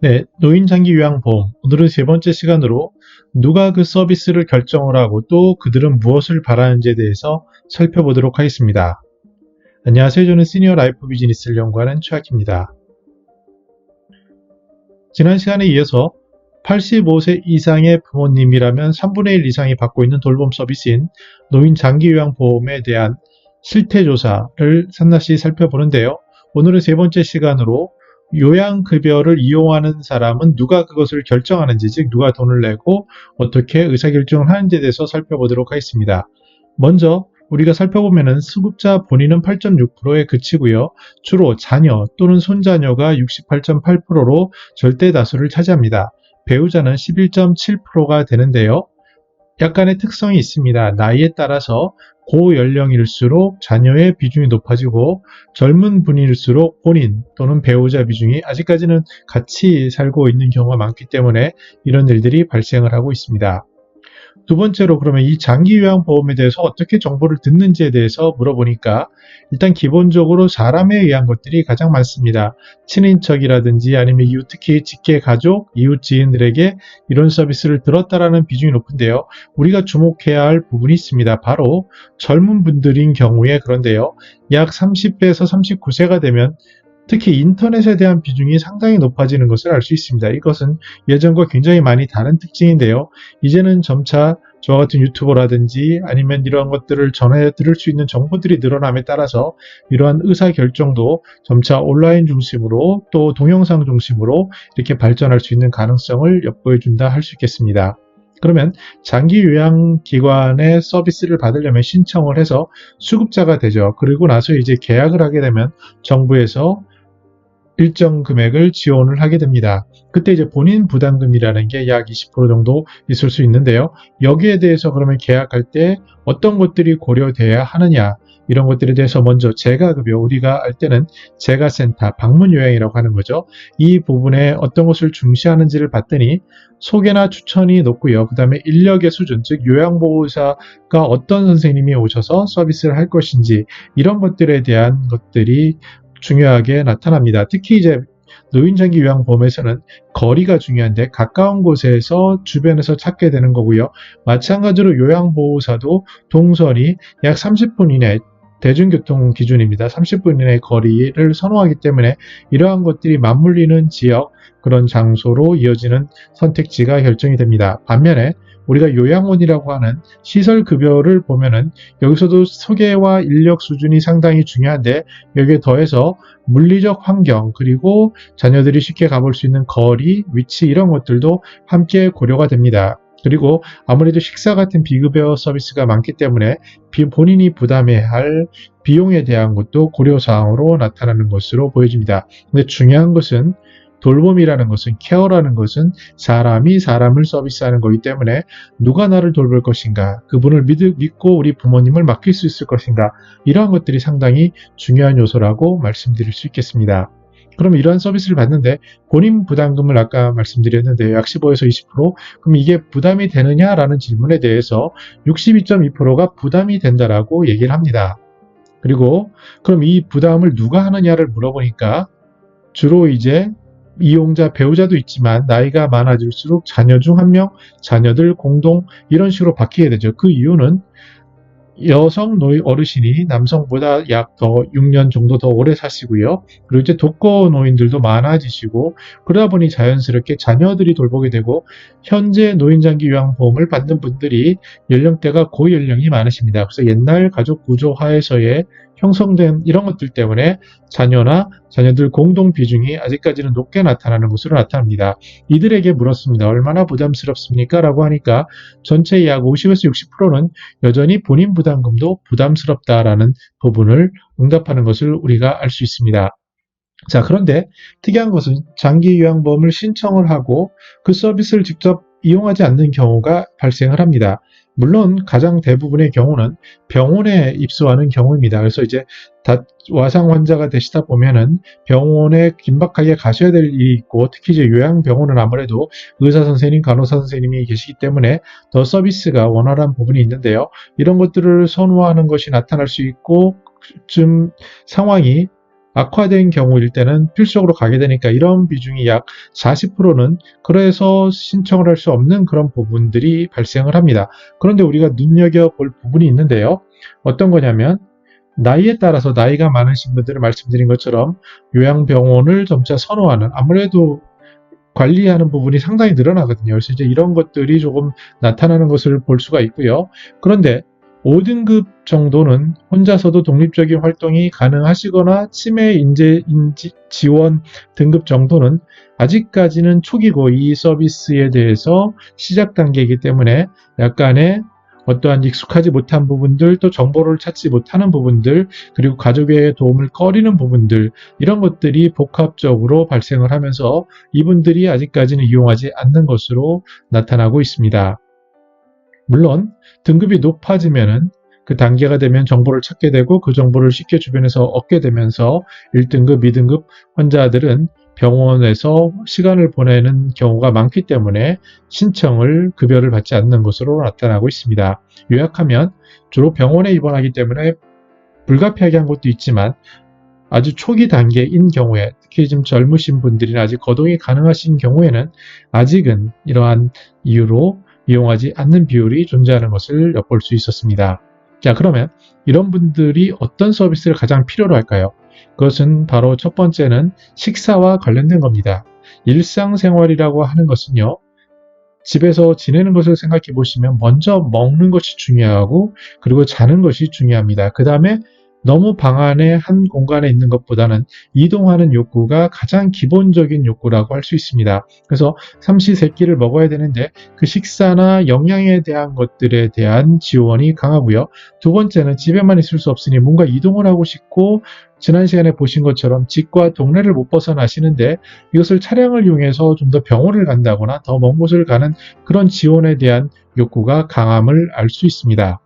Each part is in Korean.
네, 노인장기요양보험. 오늘은 세 번째 시간으로 누가 그 서비스를 결정을 하고 또 그들은 무엇을 바라는지에 대해서 살펴보도록 하겠습니다. 안녕하세요. 저는 시니어 라이프 비즈니스를 연구하는 최학입니다. 지난 시간에 이어서 85세 이상의 부모님이라면 3분의 1 이상이 받고 있는 돌봄 서비스인 노인장기요양보험에 대한 실태조사를 낱낱이 살펴보는데요. 오늘은 세 번째 시간으로 요양급여를 이용하는 사람은 누가 그것을 결정하는지, 즉 누가 돈을 내고 어떻게 의사결정을 하는지에 대해서 살펴보도록 하겠습니다. 먼저 우리가 살펴보면 수급자 본인은 8.6%에 그치고요. 주로 자녀 또는 손자녀가 68.8%로 절대 다수를 차지합니다. 배우자는 11.7%가 되는데요. 약간의 특성이 있습니다. 나이에 따라서 고연령일수록 자녀의 비중이 높아지고 젊은 분일수록 본인 또는 배우자 비중이 아직까지는 같이 살고 있는 경우가 많기 때문에 이런 일들이 발생을 하고 있습니다. 두 번째로 그러면 이 장기요양보험에 대해서 어떻게 정보를 듣는지에 대해서 물어보니까 일단 기본적으로 사람에 의한 것들이 가장 많습니다. 친인척이라든지 아니면 이웃, 특히 직계가족, 이웃 지인들에게 이런 서비스를 들었다라는 비중이 높은데요. 우리가 주목해야 할 부분이 있습니다. 바로 젊은 분들인 경우에 그런데요. 약 30대에서 39세가 되면 특히 인터넷에 대한 비중이 상당히 높아지는 것을 알 수 있습니다. 이것은 예전과 굉장히 많이 다른 특징인데요. 이제는 점차 저와 같은 유튜버라든지 아니면 이러한 것들을 전해 들을 수 있는 정보들이 늘어남에 따라서 이러한 의사결정도 점차 온라인 중심으로 또 동영상 중심으로 이렇게 발전할 수 있는 가능성을 엿보여 준다 할 수 있겠습니다. 그러면 장기요양기관의 서비스를 받으려면 신청을 해서 수급자가 되죠. 그리고 나서 이제 계약을 하게 되면 정부에서 일정 금액을 지원을 하게 됩니다. 그때 이제 본인 부담금이라는 게 약 20% 정도 있을 수 있는데요. 여기에 대해서 그러면 계약할 때 어떤 것들이 고려돼야 하느냐, 이런 것들에 대해서 먼저 재가급여, 우리가 할 때는 재가센터, 방문요양이라고 하는 거죠. 이 부분에 어떤 것을 중시하는지를 봤더니 소개나 추천이 높고요. 그 다음에 인력의 수준, 즉 요양보호사가 어떤 선생님이 오셔서 서비스를 할 것인지, 이런 것들에 대한 것들이 중요하게 나타납니다. 특히 이제 노인장기요양보험에서는 거리가 중요한데 가까운 곳에서 주변에서 찾게 되는 거고요. 마찬가지로 요양보호사도 동선이 약 30분 이내, 대중교통 기준입니다. 30분 이내 거리를 선호하기 때문에 이러한 것들이 맞물리는 지역, 그런 장소로 이어지는 선택지가 결정이 됩니다. 반면에 우리가 요양원이라고 하는 시설급여를 보면은 여기서도 소개와 인력 수준이 상당히 중요한데 여기에 더해서 물리적 환경 그리고 자녀들이 쉽게 가볼 수 있는 거리, 위치 이런 것들도 함께 고려가 됩니다. 그리고 아무래도 식사 같은 비급여 서비스가 많기 때문에 본인이 부담해야 할 비용에 대한 것도 고려사항으로 나타나는 것으로 보여집니다. 근데 중요한 것은 돌봄이라는 것은, 케어라는 것은 사람이 사람을 서비스하는 거기 때문에 누가 나를 돌볼 것인가, 그분을 믿고 우리 부모님을 맡길 수 있을 것인가, 이러한 것들이 상당히 중요한 요소라고 말씀드릴 수 있겠습니다. 그럼 이러한 서비스를 받는데 본인 부담금을 아까 말씀드렸는데 약 15에서 20%, 그럼 이게 부담이 되느냐라는 질문에 대해서 62.2%가 부담이 된다라고 얘기를 합니다. 그리고 그럼 이 부담을 누가 하느냐를 물어보니까 주로 이제 이용자, 배우자도 있지만 나이가 많아질수록 자녀 중 한 명, 자녀들 공동 이런 식으로 바뀌게 되죠. 그 이유는 여성 어르신이 남성보다 약 더 6년 정도 더 오래 사시고요. 그리고 이제 독거 노인들도 많아지시고 그러다 보니 자연스럽게 자녀들이 돌보게 되고 현재 노인장기 요양보험을 받는 분들이 연령대가 고연령이 많으십니다. 그래서 옛날 가족 구조 하에서의 형성된 이런 것들 때문에 자녀나 자녀들 공동 비중이 아직까지는 높게 나타나는 것으로 나타납니다. 이들에게 물었습니다. 얼마나 부담스럽습니까? 라고 하니까 전체 약 50에서 60%는 여전히 본인 부담금도 부담스럽다라는 부분을 응답하는 것을 우리가 알 수 있습니다. 자, 그런데 특이한 것은 장기 요양보험을 신청을 하고 그 서비스를 직접 이용하지 않는 경우가 발생을 합니다. 물론 가장 대부분의 경우는 병원에 입소하는 경우입니다. 그래서 이제 와상 환자가 되시다 보면은 병원에 긴박하게 가셔야 될 일이 있고 특히 이제 요양병원은 아무래도 의사 선생님, 간호사 선생님이 계시기 때문에 더 서비스가 원활한 부분이 있는데요. 이런 것들을 선호하는 것이 나타날 수 있고 좀 상황이 악화된 경우일 때는 필수적으로 가게 되니까 이런 비중이 약 40%는 그래서 신청을 할 수 없는 그런 부분들이 발생을 합니다. 그런데 우리가 눈여겨볼 부분이 있는데요. 어떤 거냐면 나이에 따라서 나이가 많으신 분들은 말씀드린 것처럼 요양병원을 점차 선호하는 아무래도 관리하는 부분이 상당히 늘어나거든요. 그래서 이제 이런 것들이 조금 나타나는 것을 볼 수가 있고요. 그런데 5등급 정도는 혼자서도 독립적인 활동이 가능하시거나 치매 인지 지원 등급 정도는 아직까지는 초기고 이 서비스에 대해서 시작 단계이기 때문에 약간의 어떠한 익숙하지 못한 부분들, 또 정보를 찾지 못하는 부분들, 그리고 가족의 도움을 꺼리는 부분들, 이런 것들이 복합적으로 발생을 하면서 이분들이 아직까지는 이용하지 않는 것으로 나타나고 있습니다. 물론 등급이 높아지면은 그 단계가 되면 정보를 찾게 되고 그 정보를 쉽게 주변에서 얻게 되면서 1등급, 2등급 환자들은 병원에서 시간을 보내는 경우가 많기 때문에 신청을 급여를 받지 않는 것으로 나타나고 있습니다. 요약하면 주로 병원에 입원하기 때문에 불가피하게 한 것도 있지만 아주 초기 단계인 경우에 특히 좀 젊으신 분들이나 아직 거동이 가능하신 경우에는 아직은 이러한 이유로 이용하지 않는 비율이 존재하는 것을 엿볼 수 있었습니다. 자, 그러면 이런 분들이 어떤 서비스를 가장 필요로 할까요? 그것은 바로 첫 번째는 식사와 관련된 겁니다. 일상생활이라고 하는 것은요, 집에서 지내는 것을 생각해 보시면 먼저 먹는 것이 중요하고 그리고 자는 것이 중요합니다. 그 다음에 너무 방 안에 한 공간에 있는 것보다는 이동하는 욕구가 가장 기본적인 욕구라고 할 수 있습니다. 그래서 삼시세끼를 먹어야 되는데 그 식사나 영양에 대한 것들에 대한 지원이 강하고요. 두 번째는 집에만 있을 수 없으니 뭔가 이동을 하고 싶고 지난 시간에 보신 것처럼 집과 동네를 못 벗어나시는데 이것을 차량을 이용해서 좀 더 병원을 간다거나 더 먼 곳을 가는 그런 지원에 대한 욕구가 강함을 알 수 있습니다.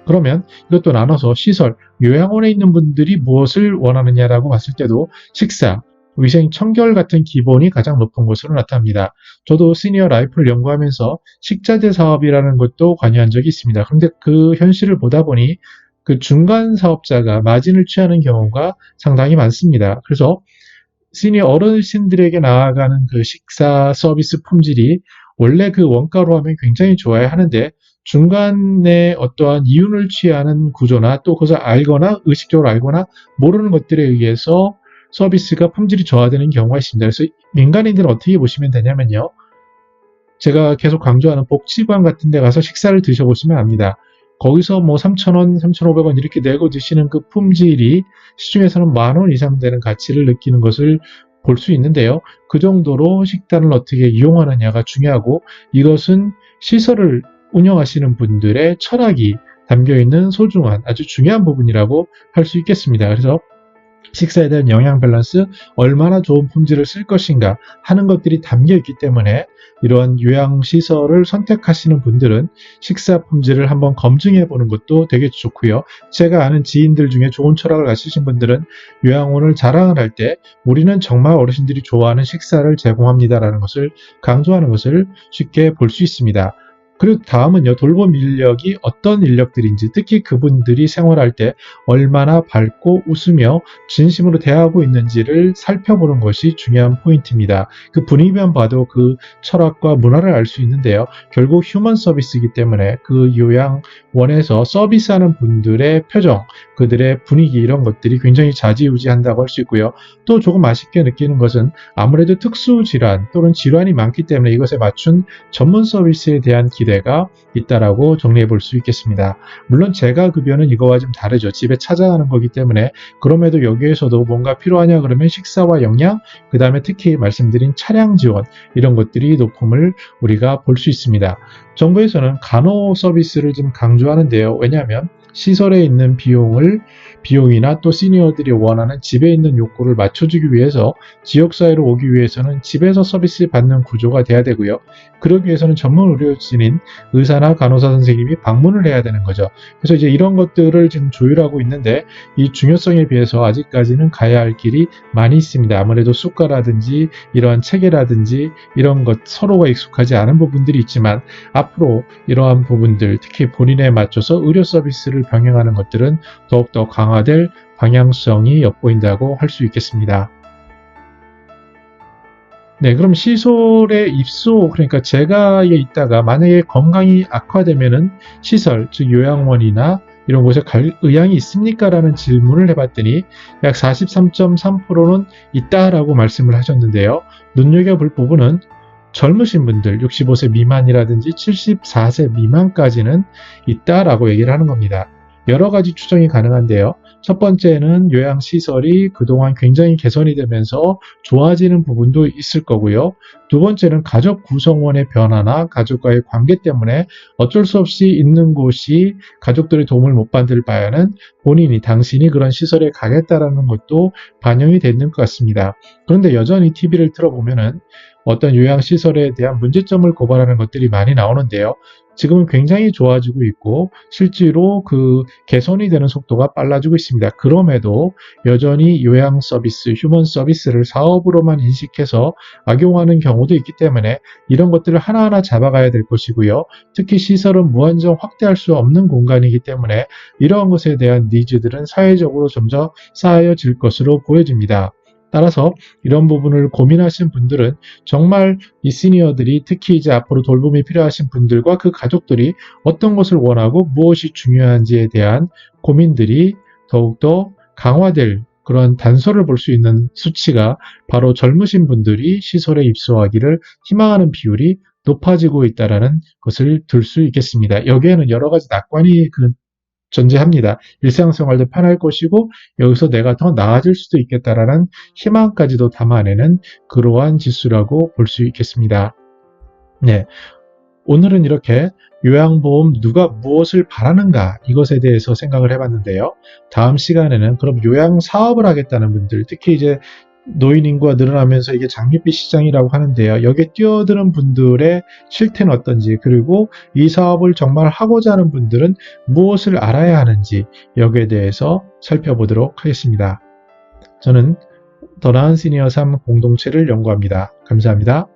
그러면 이것도 나눠서 시설, 요양원에 있는 분들이 무엇을 원하느냐라고 봤을 때도 식사, 위생, 청결 같은 기본이 가장 높은 것으로 나타납니다. 저도 시니어 라이프를 연구하면서 식자재 사업이라는 것도 관여한 적이 있습니다. 그런데 그 현실을 보다 보니 그 중간 사업자가 마진을 취하는 경우가 상당히 많습니다. 그래서 시니어 어르신들에게 나아가는 그 식사 서비스 품질이 원래 그 원가로 하면 굉장히 좋아야 하는데 중간에 어떠한 이윤을 취하는 구조나 또 그것을 알거나 의식적으로 알거나 모르는 것들에 의해서 서비스가 품질이 저하되는 경우가 있습니다. 그래서 민간인들은 어떻게 보시면 되냐면요. 제가 계속 강조하는 복지관 같은 데 가서 식사를 드셔보시면 압니다. 거기서 뭐 3,000원, 3,500원 이렇게 내고 드시는 그 품질이 시중에서는 10,000원 이상 되는 가치를 느끼는 것을 볼 수 있는데요. 그 정도로 식단을 어떻게 이용하느냐가 중요하고 이것은 시설을 운영하시는 분들의 철학이 담겨있는 소중한 아주 중요한 부분이라고 할 수 있겠습니다. 그래서 식사에 대한 영양 밸런스, 얼마나 좋은 품질을 쓸 것인가 하는 것들이 담겨 있기 때문에 이러한 요양시설을 선택하시는 분들은 식사 품질을 한번 검증해 보는 것도 되게 좋고요. 제가 아는 지인들 중에 좋은 철학을 가지신 분들은 요양원을 자랑을 할 때 우리는 정말 어르신들이 좋아하는 식사를 제공합니다라는 것을 강조하는 것을 쉽게 볼 수 있습니다. 그리고 다음은요, 돌봄 인력이 어떤 인력들인지, 특히 그분들이 생활할 때 얼마나 밝고 웃으며 진심으로 대하고 있는지를 살펴보는 것이 중요한 포인트입니다. 그 분위기만 봐도 그 철학과 문화를 알 수 있는데요. 결국 휴먼 서비스이기 때문에 그 요양원에서 서비스하는 분들의 표정, 그들의 분위기 이런 것들이 굉장히 좌지우지한다고 할 수 있고요. 또 조금 아쉽게 느끼는 것은 아무래도 특수질환 또는 질환이 많기 때문에 이것에 맞춘 전문 서비스에 대한 기대가 있다라고 정리해 볼 수 있겠습니다. 물론 제가 급여는 이거와 좀 다르죠. 집에 찾아가는 거기 때문에 그럼에도 여기에서도 뭔가 필요하냐 그러면 식사와 영양, 그 다음에 특히 말씀드린 차량 지원 이런 것들이 높음을 우리가 볼 수 있습니다. 정부에서는 간호 서비스를 좀 강조하는데요. 왜냐하면 시설에 있는 비용이나 또 시니어들이 원하는 집에 있는 욕구를 맞춰주기 위해서 지역사회로 오기 위해서는 집에서 서비스 받는 구조가 돼야 되고요. 그러기 위해서는 전문 의료진인 의사나 간호사 선생님이 방문을 해야 되는 거죠. 그래서 이제 이런 것들을 지금 조율하고 있는데 이 중요성에 비해서 아직까지는 가야 할 길이 많이 있습니다. 아무래도 수가라든지 이러한 체계라든지 이런 것 서로가 익숙하지 않은 부분들이 있지만 앞으로 이러한 부분들 특히 본인에 맞춰서 의료 서비스를 병행하는 것들은 더욱더 강화될 방향성이 엿보인다고 할 수 있겠습니다. 네, 그럼 시설의 입소, 그러니까 재가에 있다가 만약에 건강이 악화되면은 시설, 즉 요양원이나 이런 곳에 갈 의향이 있습니까? 라는 질문을 해봤더니 약 43.3%는 있다라고 말씀을 하셨는데요. 눈여겨볼 부분은 젊으신 분들, 65세 미만이라든지 74세 미만까지는 있다라고 얘기를 하는 겁니다. 여러 가지 추정이 가능한데요. 첫 번째는 요양시설이 그동안 굉장히 개선이 되면서 좋아지는 부분도 있을 거고요. 두 번째는 가족 구성원의 변화나 가족과의 관계 때문에 어쩔 수 없이 있는 곳이 가족들의 도움을 못 받을 바에는 본인이, 당신이 그런 시설에 가겠다라는 것도 반영이 되는 것 같습니다. 그런데 여전히 TV를 틀어보면은 어떤 요양시설에 대한 문제점을 고발하는 것들이 많이 나오는데요. 지금은 굉장히 좋아지고 있고 실제로 그 개선이 되는 속도가 빨라지고 있습니다. 그럼에도 여전히 요양 서비스, 휴먼 서비스를 사업으로만 인식해서 악용하는 경우도 있기 때문에 이런 것들을 하나하나 잡아가야 될 것이고요. 특히 시설은 무한정 확대할 수 없는 공간이기 때문에 이러한 것에 대한 니즈들은 사회적으로 점점 쌓여질 것으로 보여집니다. 따라서 이런 부분을 고민하신 분들은 정말 이 시니어들이, 특히 이제 앞으로 돌봄이 필요하신 분들과 그 가족들이 어떤 것을 원하고 무엇이 중요한지에 대한 고민들이 더욱더 강화될 그런 단서를 볼 수 있는 수치가 바로 젊으신 분들이 시설에 입소하기를 희망하는 비율이 높아지고 있다는 것을 들 수 있겠습니다. 여기에는 여러 가지 낙관이 존재합니다. 일상생활도 편할 것이고 여기서 내가 더 나아질 수도 있겠다라는 희망까지도 담아내는 그러한 지수라고 볼 수 있겠습니다. 네, 오늘은 이렇게 요양보험 누가 무엇을 바라는가 이것에 대해서 생각을 해봤는데요. 다음 시간에는 그럼 요양 사업을 하겠다는 분들, 특히 이제 노인 인구가 늘어나면서 이게 장밋빛 시장이라고 하는데요. 여기에 뛰어드는 분들의 실태는 어떤지, 그리고 이 사업을 정말 하고자 하는 분들은 무엇을 알아야 하는지 여기에 대해서 살펴보도록 하겠습니다. 저는 더 나은 시니어 삶 공동체를 연구합니다. 감사합니다.